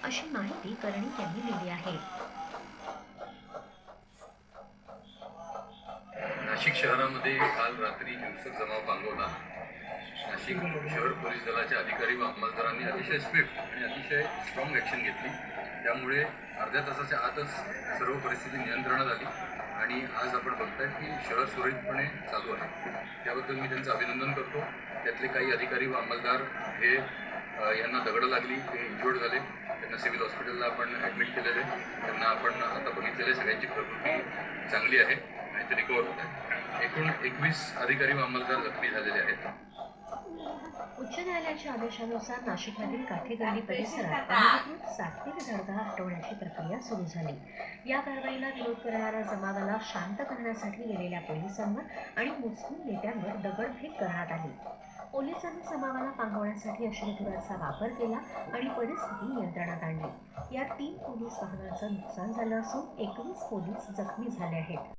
अशी माहिती कर्णिक यांनी दिली आहे. नाशिक शहरामध्ये काल रात्री हिंसक जमाव पांगवला. नाशिक शहर पोलीस दलाच्या अधिकारी व अंमलदारांनी अतिशय स्विफ्ट आणि अतिशय स्ट्रॉंग ॲक्शन घेतली. त्यामुळे अर्ध्या तासाच्या आतच सर्व परिस्थिती नियंत्रणात आली आणि आज आपण बघताय की शहर सुरळीतपणे चालू आहे. त्याबद्दल मी त्यांचं अभिनंदन करतो. त्यातले काही अधिकारी व अंमलदार हे यांना दगडं लागली, ते इंज्युअर्ड झाले. त्यांना सिव्हिल हॉस्पिटलला आपण ॲडमिट केलेले. त्यांना आपण आता बघितलेले सगळ्यांची प्रकृती चांगली आहे आणि ते रिकवर होत आहे. एकूण 21 अधिकारी व अंमलदार जखमी झालेले आहेत. उच्च न्यायालयाच्या आदेशानुसार नाशिकमधील काठेगल्ली परिसरात अनधिकृत सात्विक दर्गा हटवण्याची प्रक्रिया सुरू झाली. या कारवाईला विरोध करणाऱ्या जमावाला शांत करण्यासाठी गेलेल्या पोलिसांवर आणि मुस्लिम नेत्यांवर दगडफेक करण्यात आली. पोलिसांनी जमावाला पांगवण्यासाठी अश्रुधुराचा वापर केला आणि परिस्थिती नियंत्रणात आणली. यात 3 पोलीस वाहनांचं नुकसान झालं असून 21 पोलीस जखमी झाले आहेत.